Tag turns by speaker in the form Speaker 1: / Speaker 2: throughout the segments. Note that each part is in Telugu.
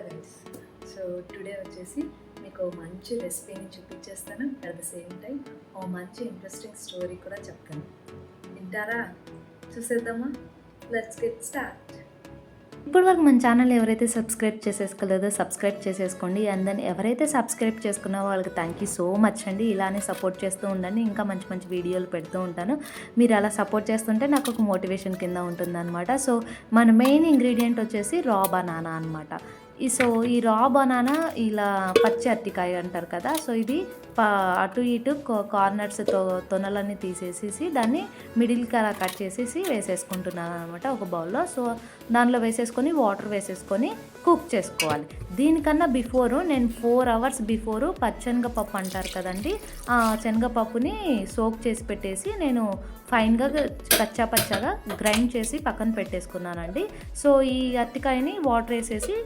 Speaker 1: గైస్. సో టుడే వచ్చేసి మీకు మంచి రెసిపీని చూపించేస్తాను. అట్ ద సేమ్ టైం ఓ మంచి ఇంట్రెస్టింగ్ స్టోరీ కూడా చెప్తాను. వింటారా? చూసేద్దామా? Let's get start.
Speaker 2: ఇప్పటి వరకు మన ఛానల్ ఎవరైతే సబ్స్క్రైబ్ చేసేసుకోలేదో సబ్స్క్రైబ్ చేసేసుకోండి. అండ్ దెన్ ఎవరైతే సబ్స్క్రైబ్ చేసుకున్నారో వాళ్ళకి థ్యాంక్ యూ సో మచ్ అండి. ఇలానే సపోర్ట్ చేస్తూ ఉండండి. ఇంకా మంచి మంచి వీడియోలు పెడుతూ ఉంటాను. మీరు అలా సపోర్ట్ చేస్తుంటే నాకు ఒక మోటివేషన్ కింద ఉంటుందన్నమాట. సో మన మెయిన్ ఇంగ్రీడియంట్ వచ్చేసి రా బనానా అనమాట. ఈ రా బనానా ఇలా పచ్చి అరటికాయ అంటారు కదా. సో ఇది అటు ఇటు కార్నర్స్ తొనలన్నీ తీసేసి దాన్ని మిడిల్కి అలా కట్ చేసేసి వేసేసుకుంటున్నాను అనమాట ఒక బౌల్లో. సో దానిలో వేసేసుకొని వాటర్ వేసేసుకొని కుక్ చేసుకోవాలి. దీనికన్నా నేను 4 అవర్స్ బిఫోరు పచ్చనగపప్పు అంటారు కదండి, ఆ శనగపప్పుని సోక్ చేసి పెట్టేసి నేను ఫైన్గా పచ్చాగా గ్రైండ్ చేసి పక్కన పెట్టేసుకున్నానండి. సో ఈ అరటికాయని వాటర్ వేసేసి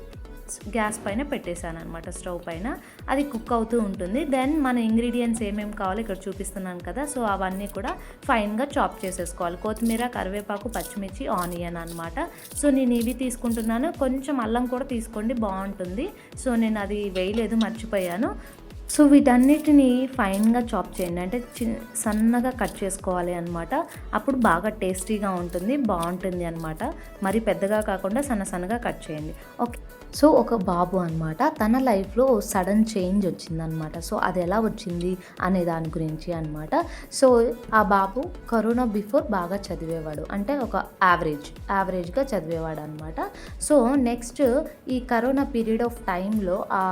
Speaker 2: గ్యాస్ పైన పెట్టేశాను అనమాట, స్టవ్ పైన. అది కుక్ అవుతూ ఉంటుంది. దెన్ మన ఇంగ్రీడియంట్స్ ఏమేమి కావాలో ఇక్కడ చూపిస్తున్నాను కదా. సో అవన్నీ కూడా ఫైన్గా చాప్ చేసేసుకోవాలి. కొత్తిమీర, కరివేపాకు, పచ్చిమిర్చి, ఆనియన్ అనమాట. సో నేను ఇవి తీసుకుంటున్నాను. కొంచెం అల్లం కూడా తీసుకోండి, బాగుంటుంది. సో నేను అది వేయలేదు, మర్చిపోయాను. సో వీటన్నిటిని ఫైన్గా చాప్ చేయండి, అంటే సన్నగా కట్ చేసుకోవాలి అనమాట. అప్పుడు బాగా టేస్టీగా ఉంటుంది, బాగుంటుంది అనమాట. మరి పెద్దగా కాకుండా సన్నగా కట్ చేయండి. ఓకే. సో ఒక బాబు అనమాట, తన లైఫ్లో సడన్ చేంజ్ వచ్చిందనమాట. సో అది ఎలా వచ్చింది అనే దాని గురించి అనమాట. సో ఆ బాబు కరోనా బిఫోర్ బాగా చదివేవాడు, అంటే ఒక యావరేజ్గా చదివేవాడు అనమాట. సో నెక్స్ట్ ఈ కరోనా పీరియడ్ ఆఫ్ టైంలో ఆ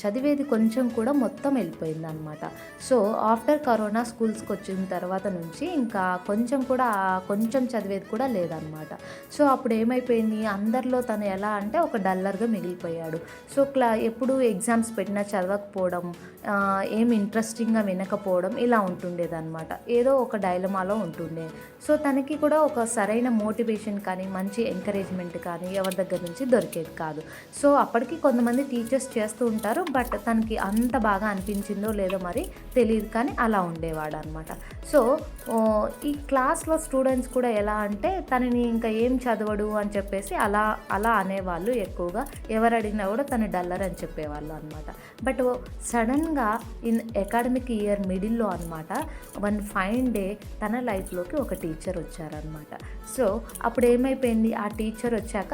Speaker 2: చదివేది కొంచెం కూడా మొత్తం వెళ్ళిపోయింది అనమాట. సో ఆఫ్టర్ కరోనా స్కూల్స్కి వచ్చిన తర్వాత నుంచి ఇంకా కొంచెం చదివేది కూడా లేదనమాట. సో అప్పుడు ఏమైపోయింది, అందరిలో తను ఎలా అంటే ఒక డల్లర్గా మిగిలిపోయాడు. సో ఎప్పుడు ఎగ్జామ్స్ పెట్టినా చదవకపోవడం, ఏం ఇంట్రెస్టింగ్గా వినకపోవడం, ఇలా ఉంటుండేదన్నమాట. ఏదో ఒక డైలమాలో ఉంటుండే. సో తనకి కూడా ఒక సరైన మోటివేషన్ కానీ మంచి ఎంకరేజ్మెంట్ కానీ ఎవరి దగ్గర నుంచి దొరికేది కాదు. సో అప్పటికి కొంతమంది టీచర్స్ చేస్తూ ఉంటారు, బట్ తనకి అంత బాగా అనిపించిందో లేదో మరి తెలియదు, కానీ అలా ఉండేవాడు అనమాట. సో ఈ క్లాస్లో స్టూడెంట్స్ కూడా ఎలా అంటే తనని ఇంకా ఏం చదవడు అని చెప్పేసి అలా అనేవాళ్ళు ఎక్కువగా. ఎవరు అడిగినా కూడా తను డల్లర్ అని చెప్పేవాళ్ళు అనమాట. బట్ సడన్గా అకాడమిక్ ఇయర్ మిడిల్లో అనమాట, వన్ ఫైన్ డే తన లైఫ్లోకి ఒక టీచర్ వచ్చారనమాట. సో అప్పుడు ఏమైపోయింది, ఆ టీచర్ వచ్చాక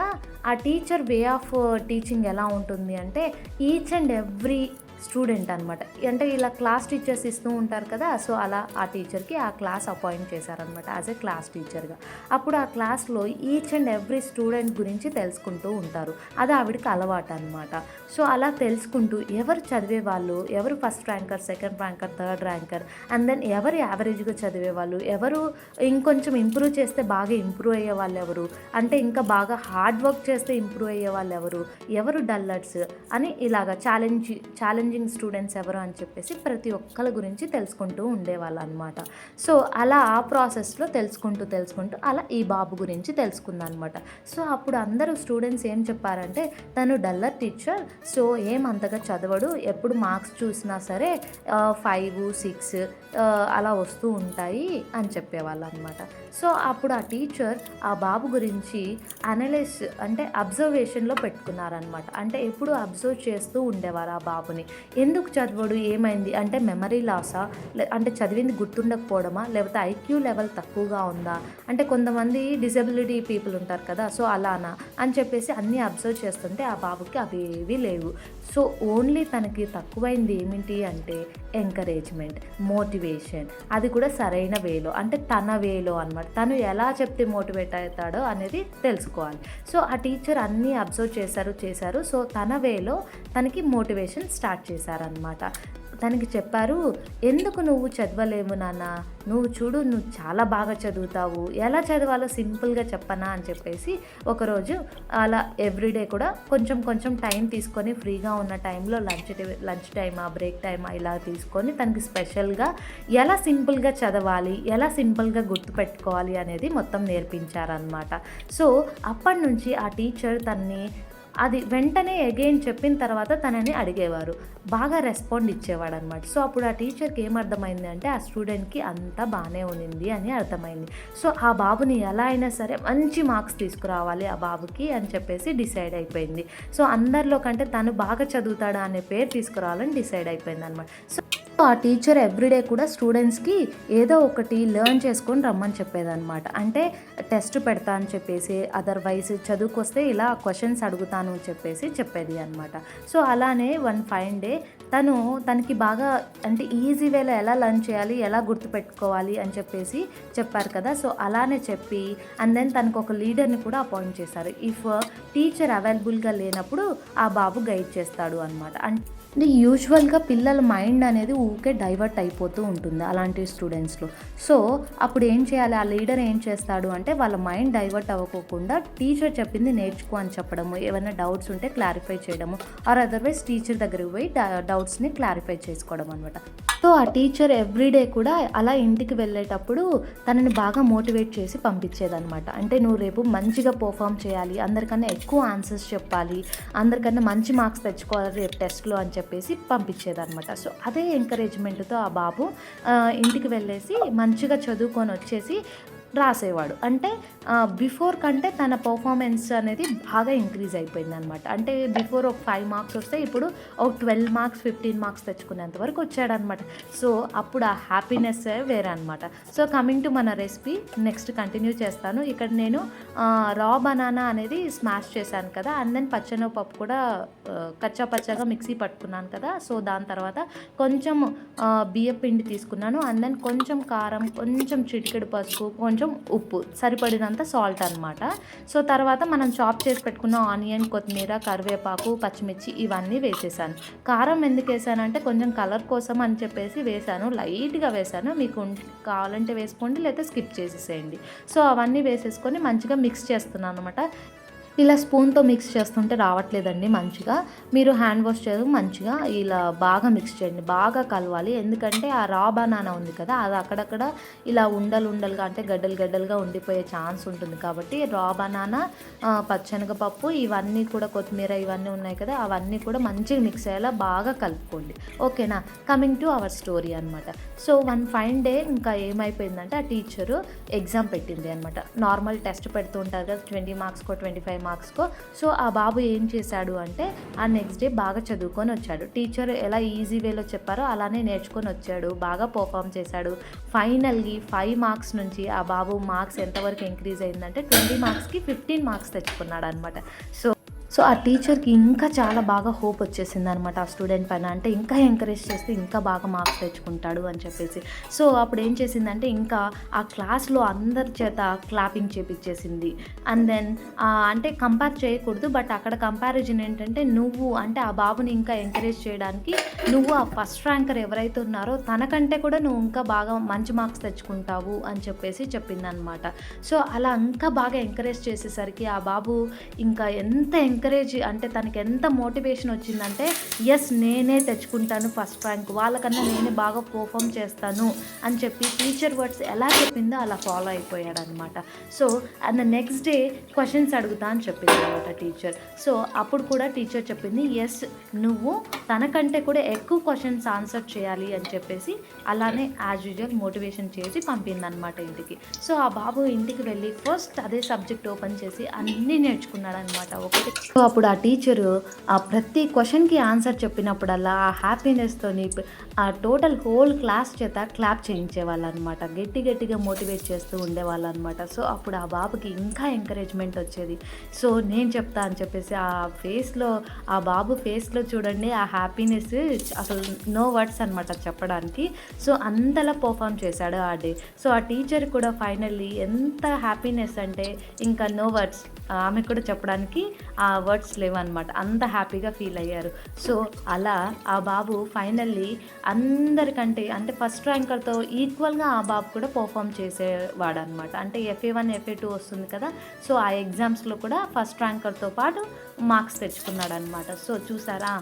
Speaker 2: ఆ టీచర్ వే ఆఫ్ టీచింగ్ ఎలా ఉంటుంది అంటే ఈచ్ అండ్ ఎవ్రీ స్టూడెంట్ అనమాట, అంటే ఇలా క్లాస్ టీచర్స్ ఇస్తూ ఉంటారు కదా. సో అలా ఆ టీచర్కి ఆ క్లాస్ అపాయింట్ చేశారనమాట యాజ్ ఏ క్లాస్ టీచర్గా. అప్పుడు ఆ క్లాస్లో ఈచ్ అండ్ ఎవ్రీ స్టూడెంట్ గురించి తెలుసుకుంటూ ఉంటారు. అది ఆవిడకి అలవాటు అనమాట. సో అలా తెలుసుకుంటూ ఎవరు చదివే వాళ్ళు, ఎవరు first ranker, second ranker, third ranker, and then ఎవరు యావరేజ్గా చదివే వాళ్ళు, ఎవరు ఇంకొంచెం ఇంప్రూవ్ చేస్తే బాగా ఇంప్రూవ్ అయ్యే వాళ్ళు ఎవరు, అంటే ఇంకా బాగా హార్డ్ వర్క్ చేస్తే ఇంప్రూవ్ అయ్యే వాళ్ళు ఎవరు డల్లర్స్ అని ఇలాగా ఛాలెంజింగ్ స్టూడెంట్స్ ఎవరు అని చెప్పేసి ప్రతి ఒక్కరి గురించి తెలుసుకుంటూ ఉండేవాళ్ళు అనమాట. సో అలా ఆ ప్రాసెస్లో తెలుసుకుంటూ అలా ఈ బాబు గురించి తెలుసుకుందనమాట. సో అప్పుడు అందరూ స్టూడెంట్స్ ఏం చెప్పారంటే తను డల్లర్ టీచర్, సో ఏం అంతగా చదవడు, ఎప్పుడు మార్క్స్ చూసినా సరే 5, 6 అలా వస్తూ ఉంటాయి అని చెప్పేవాళ్ళు అనమాట. సో అప్పుడు ఆ టీచర్ ఆ బాబు గురించి అబ్జర్వేషన్లో పెట్టుకున్నారనమాట. అంటే ఎప్పుడు అబ్జర్వ్ చేస్తూ ఉండేవారు ఆ బాబుని. ఎందుకు చదవడు, ఏమైంది అంటే మెమరీ లాసా, అంటే చదివింది గుర్తుండకపోవడమా, లేకపోతే ఐక్యూ లెవెల్ తక్కువగా ఉందా, అంటే కొంతమంది డిజబిలిటీ పీపుల్ ఉంటారు కదా, సో అలానా అని చెప్పేసి అన్నీ అబ్జర్వ్ చేస్తుంటే ఆ బాబుకి అవి ఏవీ లేవు. సో ఓన్లీ తనకి తక్కువైంది ఏమిటి అంటే ఎంకరేజ్మెంట్, మోటివేషన్, అది కూడా సరైన వేలో, అంటే తన వేలో అనమాట. తను ఎలా చెప్తే మోటివేట్ అవుతాడో అనేది తెలుసుకోవాలి. సో ఆ టీచర్ అన్నీ అబ్జర్వ్ చేశారు. సో తన వేలో తనకి మోటివేషన్ స్టార్ట్ చేశారనమాట. తనకి చెప్పారు, ఎందుకు నువ్వు చదవలేము నాన్న, నువ్వు చూడు, నువ్వు చాలా బాగా చదువుతావు, ఎలా చదవాలో సింపుల్గా చెప్పనా అని చెప్పేసి ఒకరోజు అలా ఎవ్రీడే కూడా కొంచెం టైం తీసుకొని ఫ్రీగా ఉన్న టైంలో లంచ్ టైమా, బ్రేక్ టైమా ఇలా తీసుకొని తనకి స్పెషల్గా ఎలా సింపుల్గా చదవాలి, ఎలా సింపుల్గా గుర్తుపెట్టుకోవాలి అనేది మొత్తం నేర్పించారనమాట. సో అప్పటి నుంచి ఆ టీచర్ తన్ని అది వెంటనే అగైన్ చెప్పిన తర్వాత తనని అడిగేవారు, బాగా రెస్పాండ్ ఇచ్చేవాడు అనమాట. సో అప్పుడు ఆ టీచర్కి ఏమర్థమైంది అంటే ఆ స్టూడెంట్కి అంతా బాగానే ఉన్నింది అని అర్థమైంది. సో ఆ బాబుని ఎలా అయినా సరే మంచి మార్క్స్ తీసుకురావాలి ఆ బాబుకి అని చెప్పేసి డిసైడ్ అయిపోయింది. సో అందరిలో కంటే తను బాగా చదువుతాడా అనే పేరు తీసుకురావాలని డిసైడ్ అయిపోయింది అనమాట. సో ఆ టీచర్ ఎవ్రీడే కూడా స్టూడెంట్స్కి ఏదో ఒకటి లెర్న్ చేసుకొని రమ్మని చెప్పేదన్నమాట. అంటే టెస్ట్ పెడతా అని చెప్పేసి, అదర్వైజ్ చదువుకొస్తే ఇలా క్వశ్చన్స్ అడుగుతాను అని చెప్పేసి చెప్పేది అనమాట. సో అలానే వన్ ఫైన్ డే తనకి బాగా అంటే ఈజీ వేలో ఎలా లర్న్ చేయాలి, ఎలా గుర్తుపెట్టుకోవాలి అని చెప్పేసి చెప్పారు కదా. సో అలానే చెప్పి అండ్ దెన్ తనకు ఒక లీడర్ని కూడా అపాయింట్ చేశారు. ఇఫ్ టీచర్ అవైలబుల్గా లేనప్పుడు ఆ బాబు గైడ్ చేస్తాడు అనమాట. అంటే యూజువల్గా పిల్లల మైండ్ అనేది ఊకే డైవర్ట్ అయిపోతూ ఉంటుంది అలాంటి స్టూడెంట్స్లో. సో అప్పుడు ఏం చేయాలి, ఆ లీడర్ ఏం చేస్తాడు అంటే వాళ్ళ మైండ్ డైవర్ట్ అవ్వకోకుండా టీచర్ చెప్పింది నేర్చుకో అని చెప్పడము, ఏమైనా డౌట్స్ ఉంటే క్లారిఫై చేయడము, ఆర్ అదర్వైజ్ టీచర్ దగ్గరికి పోయి డౌట్స్ని క్లారిఫై చేసుకోవడం అనమాట. సో ఆ టీచర్ ఎవ్రీడే కూడా అలా ఇంటికి వెళ్ళేటప్పుడు తనని బాగా మోటివేట్ చేసి పంపించేదనమాట. అంటే నువ్వు రేపు మంచిగా పర్ఫామ్ చేయాలి, అందరికన్నా ఎక్కువ ఆన్సర్స్ చెప్పాలి, అందరికన్నా మంచి మార్క్స్ తెచ్చుకోవాలి రేపు టెస్ట్లో అని చెప్పేసి పంపించేదనమాట. సో అదే ఎంకరేజ్మెంట్తో ఆ బాబు ఇంటికి వెళ్ళేసి మంచిగా చదువుకొని వచ్చేసి రాసేవాడు. అంటే బిఫోర్ కంటే తన పర్ఫార్మెన్స్ అనేది బాగా ఇంక్రీజ్ అయిపోయింది అనమాట. అంటే బిఫోర్ ఒక 5 మార్క్స్ వస్తే ఇప్పుడు ఒక 12 మార్క్స్ 15 మార్క్స్ తెచ్చుకునేంత వరకు వచ్చాడనమాట. సో అప్పుడు ఆ హ్యాపీనెస్ వేరే అనమాట. సో కమింగ్ టు మన రెసిపీ నెక్స్ట్ కంటిన్యూ చేస్తాను. ఇక్కడ నేను రా బనానా అనేది స్మాష్ చేశాను కదా, అండ్ దెన్ పచ్చెనగపప్పు కూడా కచ్చా పచ్చగా మిక్సీ పట్టుకున్నాను కదా. సో దాని తర్వాత కొంచెం బియ్యం పిండి తీసుకున్నాను, అండ్ దెన్ కొంచెం కారం, కొంచెం చిటికెడు పసుపు, కొంచెం ఉప్పు, సరిపడినంత సాల్ట్ అనమాట. సో తర్వాత మనం చాప్ చేసి పెట్టుకున్న ఆనియన్, కొత్తిమీర, కరివేపాకు, పచ్చిమిర్చి ఇవన్నీ వేసేసాను. కారం ఎందుకు వేసానంటే కొంచెం కలర్ కోసం అని చెప్పేసి వేసాను, లైట్గా వేసాను. మీకు కావాలంటే వేసుకోండి, లేకపోతే స్కిప్ చేసేసేయండి. సో అవన్నీ వేసేసుకొని మంచిగా మిక్స్ చేస్తున్నాను అనమాట. ఇలా స్పూన్తో మిక్స్ చేస్తుంటే రావట్లేదండి మంచిగా, మీరు హ్యాండ్ వాష్ చేయడం మంచిగా ఇలా బాగా మిక్స్ చేయండి, బాగా కలవాలి. ఎందుకంటే ఆ రా బనానా ఉంది కదా, అది అక్కడక్కడ ఇలా ఉండలుగా అంటే గడ్డలుగా ఉండిపోయే ఛాన్స్ ఉంటుంది. కాబట్టి రా బనానా, పచ్చెనగపప్పు ఇవన్నీ కూడా, కొత్తిమీర ఇవన్నీ ఉన్నాయి కదా, అవన్నీ కూడా మంచిగా మిక్స్ అయ్యేలా బాగా కలుపుకోండి. ఓకేనా, కమింగ్ టు అవర్ స్టోరీ అనమాట. సో వన్ ఫైన్ డే ఇంకా ఏమైపోయిందంటే ఆ టీచరు ఎగ్జామ్ పెట్టింది అనమాట. నార్మల్ టెస్ట్ పెడుతూ ఉంటారు కదా, 20 మార్క్స్కో 25 మార్క్స్కో. సో ఆ బాబు ఏం చేశాడు అంటే ఆ నెక్స్ట్ డే బాగా చదువుకొని వచ్చాడు. టీచర్ ఎలా ఈజీ వేలో చెప్పారో అలానే నేర్చుకొని వచ్చాడు, బాగా పర్ఫామ్ చేశాడు. ఫైనల్గా 5 మార్క్స్ నుంచి ఆ బాబు మార్క్స్ ఎంతవరకు ఇంక్రీజ్ అయిందంటే 20 మార్క్స్కి 15 మార్క్స్ తెచ్చుకున్నాడు అనమాట. సో ఆ టీచర్కి ఇంకా చాలా బాగా హోప్ వచ్చేసింది అనమాట ఆ స్టూడెంట్ పైన. అంటే ఇంకా ఎంకరేజ్ చేస్తే ఇంకా బాగా మార్క్స్ తెచ్చుకుంటాడు అని చెప్పేసి. సో అప్పుడు ఏం చేసిందంటే ఇంకా ఆ క్లాస్లో అందరి చేత క్లాపింగ్ చేపించేసింది. అండ్ దెన్ అంటే కంపేర్ చేయకూడదు, బట్ అక్కడ కంపారిజన్ ఏంటంటే నువ్వు అంటే ఆ బాబుని ఇంకా ఎంకరేజ్ చేయడానికి నువ్వు ఆ ఫస్ట్ ర్యాంకర్ ఎవరైతే ఉన్నారో తనకంటే కూడా నువ్వు ఇంకా బాగా మంచి మార్క్స్ తెచ్చుకుంటావు అని చెప్పేసి చెప్పిందనమాట. సో అలా ఇంకా బాగా ఎంకరేజ్ చేసేసరికి ఆ బాబు ఇంకా ఎంత ఎంకరేజ్ అంటే తనకి ఎంత మోటివేషన్ వచ్చిందంటే ఎస్ నేనే తెచ్చుకుంటాను ఫస్ట్ ర్యాంక్, వాళ్ళకన్నా నేనే బాగా పర్ఫామ్ చేస్తాను అని చెప్పి టీచర్ వర్డ్స్ ఎలా చెప్పిందో అలా ఫాలో అయిపోయాడు అనమాట. So and next day questions అడుగుతా అని చెప్పింది అనమాట టీచర్. సో అప్పుడు కూడా టీచర్ చెప్పింది ఎస్ నువ్వు తనకంటే కూడా ఎక్కువ క్వశ్చన్స్ ఆన్సర్ చేయాలి అని చెప్పేసి అలానే యాజ్ యూజువల్ మోటివేషన్ చేసి పంపిందనమాట ఇంటికి. సో ఆ బాబు ఇంటికి వెళ్ళి ఫస్ట్ అదే సబ్జెక్ట్ ఓపెన్ చేసి అన్నీ నేర్చుకున్నాడు అనమాట ఒకటి. సో అప్పుడు ఆ టీచరు ఆ ప్రతి క్వశ్చన్కి ఆన్సర్ చెప్పినప్పుడల్లా ఆ హ్యాపీనెస్తోని ఆ టోటల్ హోల్ క్లాస్ చేత క్లాప్ చేయించేవాళ్ళు అనమాట, గట్టిగా మోటివేట్ చేస్తూ ఉండేవాళ్ళు అనమాట. సో అప్పుడు ఆ బాబుకి ఇంకా ఎంకరేజ్మెంట్ వచ్చేది. సో నేను చెప్తా అని చెప్పేసి ఆ ఫేస్లో, ఆ బాబు ఫేస్లో చూడండి ఆ హ్యాపీనెస్ అసలు నో వర్డ్స్ అనమాట చెప్పడానికి. సో అంతలా పర్ఫామ్ చేశాడు ఆ డే. సో ఆ టీచర్ కూడా ఫైనల్లీ ఎంత హ్యాపీనెస్ అంటే ఇంకా నో వర్డ్స్, ఆమె కూడా చెప్పడానికి ఆ వర్డ్స్ లేవన్నమాట, అంత హ్యాపీగా ఫీల్ అయ్యారు. సో అలా ఆ బాబు ఫైనల్లీ అందరికంటే అంటే ఫస్ట్ ర్యాంకర్తో ఈక్వల్గా ఆ బాబు కూడా పర్ఫామ్ చేసేవాడు అనమాట. అంటే FA1 FA2 వస్తుంది కదా, సో ఆ ఎగ్జామ్స్లో కూడా ఫస్ట్ ర్యాంకర్తో పాటు మార్క్స్ తెచ్చుకున్నాడు అనమాట. సో చూసారా,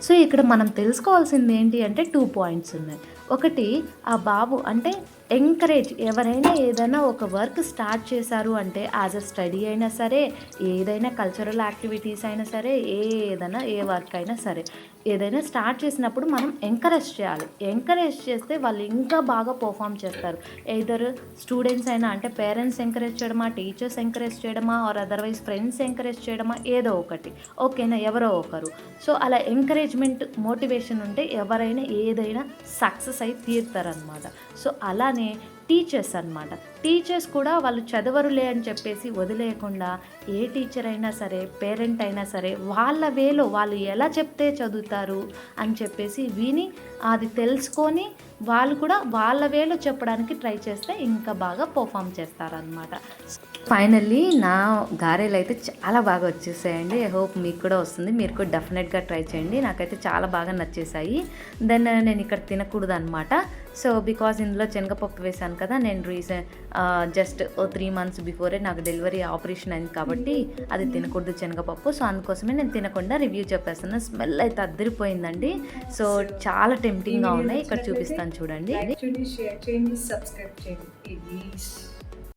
Speaker 2: సో ఇక్కడ మనం తెలుసుకోవాల్సింది ఏంటి అంటే 2 పాయింట్స్ ఉన్నాయి. ఒకటి ఆ బాబు అంటే ఎంకరేజ్ ఎవరైనా ఏదైనా ఒక వర్క్ స్టార్ట్ చేశారు అంటే యాజ్ అ స్టడీ అయినా సరే, ఏదైనా కల్చరల్ యాక్టివిటీస్ అయినా సరే, ఏదైనా ఏ వర్క్ అయినా సరే, ఏదైనా స్టార్ట్ చేసినప్పుడు మనం ఎంకరేజ్ చేయాలి. ఎంకరేజ్ చేస్తే వాళ్ళు ఇంకా బాగా పర్ఫామ్ చేస్తారు. ఎయిదర్ స్టూడెంట్స్ అయినా అంటే పేరెంట్స్ ఎంకరేజ్ చేయడమా, టీచర్స్ ఎంకరేజ్ చేయడమా, ఆర్ అదర్వైజ్ ఫ్రెండ్స్ ఎంకరేజ్ చేయడమా, ఏదో ఒకటి ఓకేనా, ఎవరో ఒకరు. సో అలా ఎంకరేజ్మెంట్ మోటివేషన్ ఉంటే ఎవరైనా ఏదైనా సక్సెస్ అయి తీరుతారనమాట. సో అలానే టీచర్స్ అనమాట. టీచర్స్ కూడా వాళ్ళు చదవరులే అని చెప్పేసి వదిలేయకుండా ఏ టీచర్ అయినా సరే, పేరెంట్ అయినా సరే, వాళ్ళ వేలో వాళ్ళు ఎలా చెప్తే చదువుతారు అని చెప్పేసి విని అది తెలుసుకొని వాళ్ళు కూడా వాళ్ళ వేలో చెప్పడానికి ట్రై చేస్తే ఇంకా బాగా పర్ఫామ్ చేస్తారనమాట. ఫైనల్లీ నా గారెలు అయితే చాలా బాగా వచ్చేసాయండి. ఐ హోప్ మీకు కూడా వస్తుంది. మీరు కూడా డెఫినెట్గా ట్రై చేయండి. నాకైతే చాలా బాగా నచ్చేసాయి. దెన్ నేను ఇక్కడ తినకూడదు అనమాట. సో బికాజ్ ఇందులో శనగపప్పు వేసాను కదా, నేను జస్ట్ 3 months బిఫోరే నాకు డెలివరీ ఆపరేషన్ అయింది కాబట్టి అది తినకూడదు శనగపప్పు. సో అందుకోసమే నేను తినకుండా రివ్యూ చెప్పేస్తున్నాను. స్మెల్ అయితే అద్దరిపోయిందండి. సో చాలా టెంప్టింగ్గా ఉన్నాయి. ఇక్కడ చూపిస్తాను చూడండి.
Speaker 1: లైక్ చేయండి, షేర్ చేయండి, సబ్స్క్రైబ్ చేయండి ప్లీజ్.